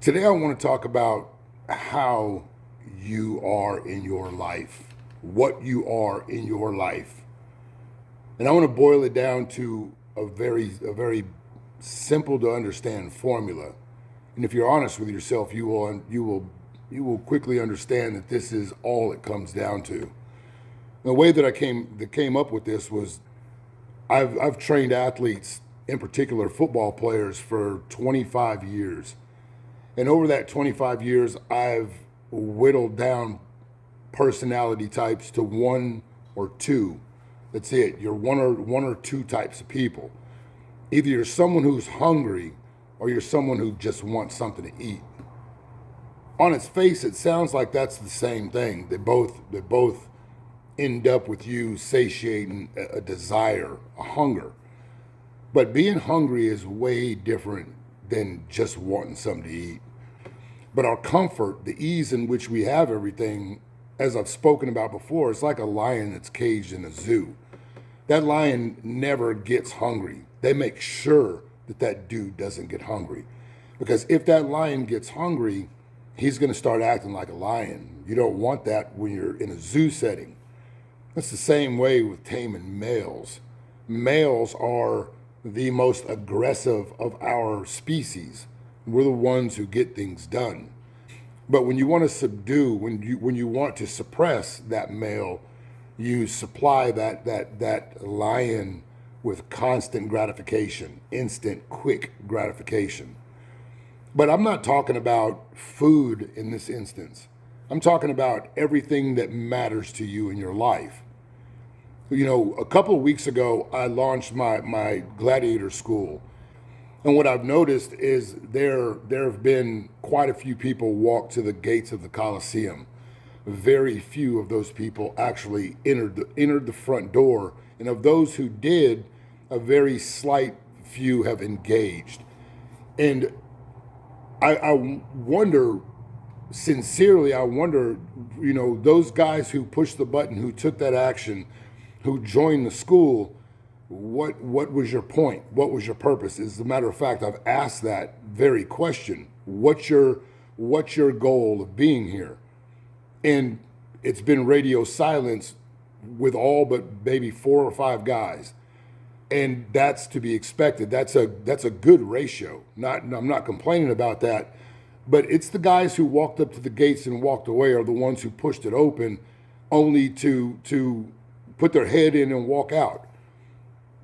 Today, I want to talk about how you are in your life, what you are in your life. And I want to boil it down to a very simple to understand formula. And if you're honest with yourself, you will quickly understand that this is all it comes down to. The way that came up with this was I've trained athletes, in particular football players, for 25 years. And over that 25 years, I've whittled down personality types to one or two. That's it. You're one or two types of people. Either you're someone who's hungry or you're someone who just wants something to eat. On its face, it sounds like that's the same thing. They both end up with you satiating a desire, a hunger. But being hungry is way different than just wanting something to eat. But our comfort, the ease in which we have everything, as I've spoken about before, it's like a lion that's caged in a zoo. That lion never gets hungry. They make sure that that dude doesn't get hungry. Because if that lion gets hungry, he's going to start acting like a lion. You don't want that when you're in a zoo setting. It's the same way with taming males. Males are the most aggressive of our species. We're the ones who get things done. But when you want to subdue, when you want to suppress that male, you supply that lion with constant gratification, instant, quick gratification. But I'm not talking about food in this instance. I'm talking about everything that matters to you in your life. You know, a couple of weeks ago, I launched my Gladiator Skool. And what I've noticed is there have been quite a few people walk to the gates of the Coliseum. Very few of those people actually entered the front door. And of those who did, a very slight few have engaged. And I wonder, sincerely, those guys who pushed the button, who took that action, who joined the school, what was your point? What was your purpose? As a matter of fact, I've asked that very question. What's your goal of being here? And it's been radio silence with all but maybe 4 or 5 guys. And that's to be expected. That's a good ratio. I'm not complaining about that. But it's the guys who walked up to the gates and walked away are the ones who pushed it open only to put their head in and walk out.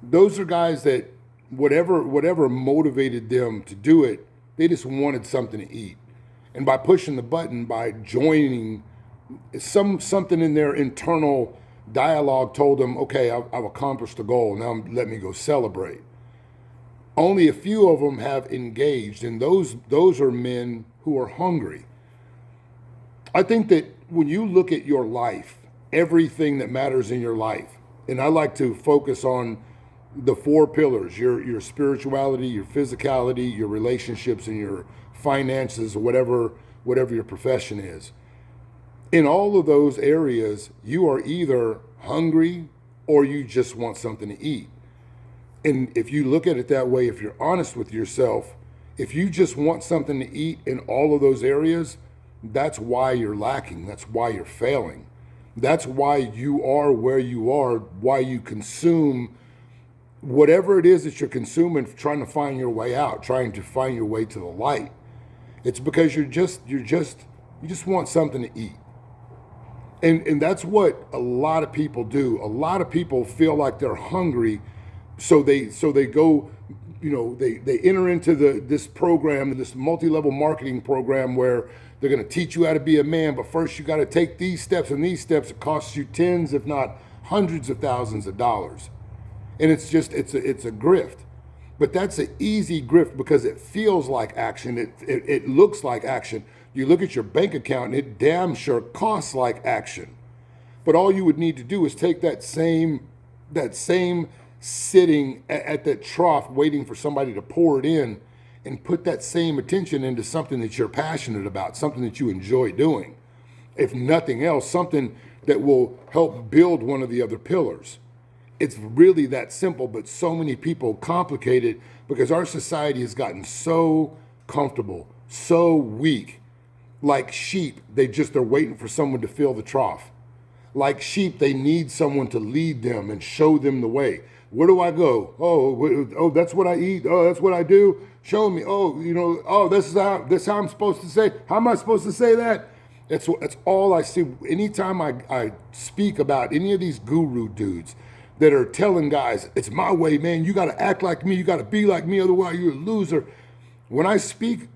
Those are guys that whatever motivated them to do it, they just wanted something to eat. And by pushing the button, by joining, something in their internal dialogue told them, okay, I've accomplished the goal. Now let me go celebrate. Only a few of them have engaged, and those are men who are hungry. I think that when you look at your life, everything that matters in your life, and I like to focus on the 4 pillars, your spirituality, your physicality, your relationships, and your finances, or whatever your profession is. In all of those areas, you are either hungry or you just want something to eat. And if you look at it that way, if you're honest with yourself, if you just want something to eat in all of those areas, that's why you're lacking. That's why you're failing. That's why you are where you are, why you consume whatever it is that you're consuming, trying to find your way out, trying to find your way to the light. It's because you just want something to eat. And that's what a lot of people do. A lot of people feel like they're hungry, so they go, they enter into this program, this multi-level marketing program where they're going to teach you how to be a man, but first you got to take these steps, and these steps it costs you tens, if not hundreds of thousands of dollars. And it's a grift. But that's an easy grift because it feels like action. It looks like action. You look at your bank account and it damn sure costs like action. But all you would need to do is take that same sitting at that trough waiting for somebody to pour it in and put that same attention into something that you're passionate about, something that you enjoy doing. If nothing else, something that will help build one of the other pillars. It's really that simple, but so many people complicate it because our society has gotten so comfortable, so weak. Like sheep, they're waiting for someone to fill the trough. Like sheep, they need someone to lead them and show them the way. Where do I go? Oh, that's what I eat. Oh, that's what I do. Show me. Oh, this is how I'm supposed to say. How am I supposed to say that? That's all I see. Anytime I speak about any of these guru dudes that are telling guys, it's my way, man. You got to act like me. You got to be like me. Otherwise, you're a loser. When I speak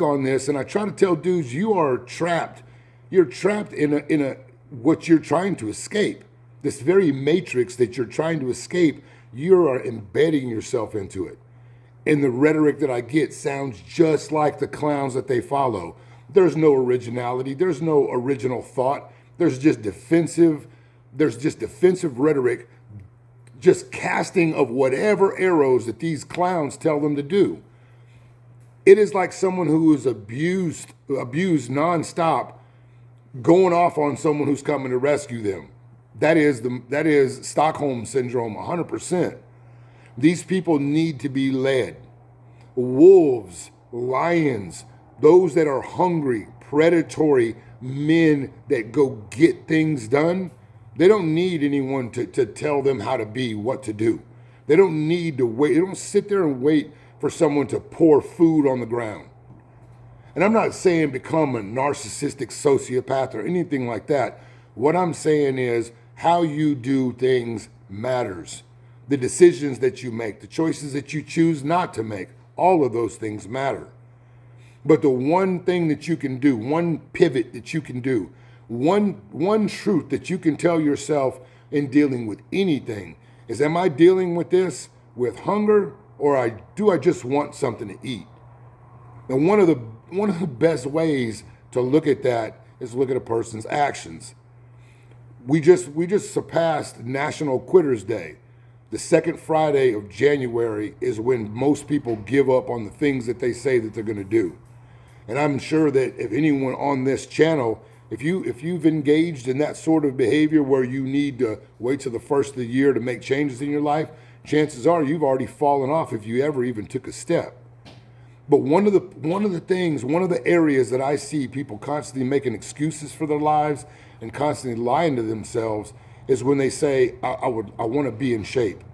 on this, and I try to tell dudes, you are trapped. You're trapped in a what you're trying to escape. This very matrix that you're trying to escape, you are embedding yourself into it. And the rhetoric that I get sounds just like the clowns that they follow. There's no originality. There's no original thought. There's just defensive rhetoric, just casting of whatever arrows that these clowns tell them to do. It is like someone who is abused nonstop, going off on someone who's coming to rescue them. That is Stockholm syndrome, 100%. These people need to be led. Wolves, lions, those that are hungry, predatory men that go get things done, they don't need anyone to tell them how to be, what to do. They don't need to wait. They don't sit there and wait for someone to pour food on the ground. And I'm not saying become a narcissistic sociopath or anything like that. What I'm saying is how you do things matters. The decisions that you make, the choices that you choose not to make, all of those things matter. But the one thing that you can do, one pivot that you can do, one truth that you can tell yourself in dealing with anything is, am I dealing with this with hunger, or do I just want something to eat? And one of the best ways to look at that is look at a person's actions. We just surpassed National Quitters Day. The second Friday of January is when most people give up on the things that they say that they're going to do. And I'm sure that if anyone on this channel, if you've engaged in that sort of behavior where you need to wait till the first of the year to make changes in your life, chances are you've already fallen off if you ever even took a step. But one of the areas that I see people constantly making excuses for their lives and constantly lying to themselves is when they say, I want to be in shape.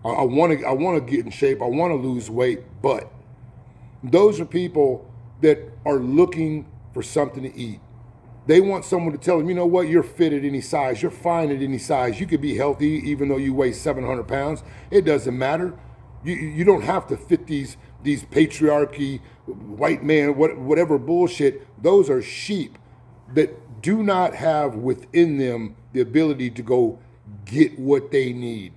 I want to get in shape. I want to lose weight. But those are people that are looking for something to eat. They want someone to tell them, you know what, you're fit at any size. You're fine at any size. You could be healthy even though you weigh 700 pounds. It doesn't matter. You don't have to fit these patriarchy, white man, whatever bullshit. Those are sheep that do not have within them the ability to go get what they need.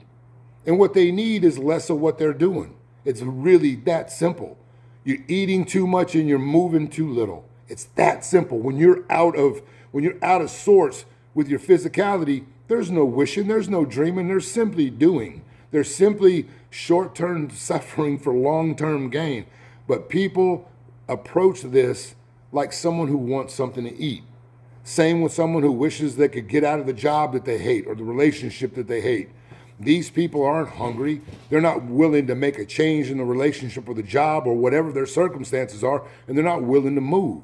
And what they need is less of what they're doing. It's really that simple. You're eating too much and you're moving too little. It's that simple. When you're out of sorts with your physicality, there's no wishing, there's no dreaming, there's simply doing. There's simply short-term suffering for long-term gain. But people approach this like someone who wants something to eat. Same with someone who wishes they could get out of the job that they hate or the relationship that they hate. These people aren't hungry. They're not willing to make a change in the relationship or the job or whatever their circumstances are, and they're not willing to move.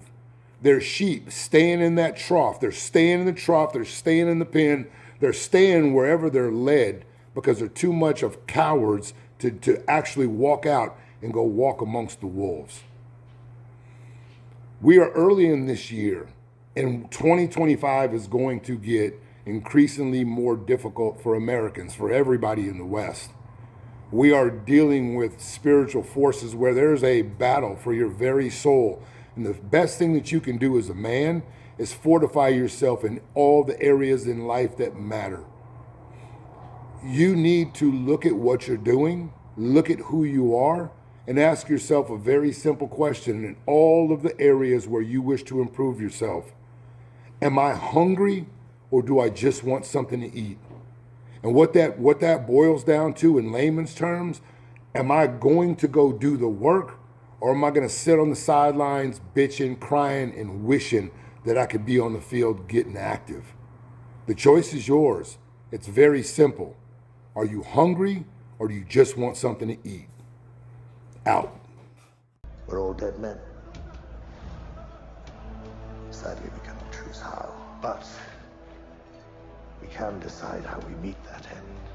They're sheep staying in that trough. They're staying in the trough. They're staying in the pen. They're staying wherever they're led because they're too much of cowards to actually walk out and go walk amongst the wolves. We are early in this year, and 2025 is going to get increasingly more difficult for Americans, for everybody in the West. We are dealing with spiritual forces where there's a battle for your very soul. And the best thing that you can do as a man is fortify yourself in all the areas in life that matter. You need to look at what you're doing, look at who you are, and ask yourself a very simple question in all of the areas where you wish to improve yourself. Am I hungry, or do I just want something to eat? And what that boils down to in layman's terms, am I going to go do the work, or am I going to sit on the sidelines bitching, crying, and wishing that I could be on the field getting active? The choice is yours. It's very simple. Are you hungry, or do you just want something to eat? Out. We're all dead men. Sadly, we cannot choose how, but we can decide how we meet that end,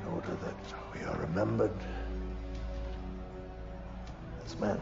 in order that we are remembered as men.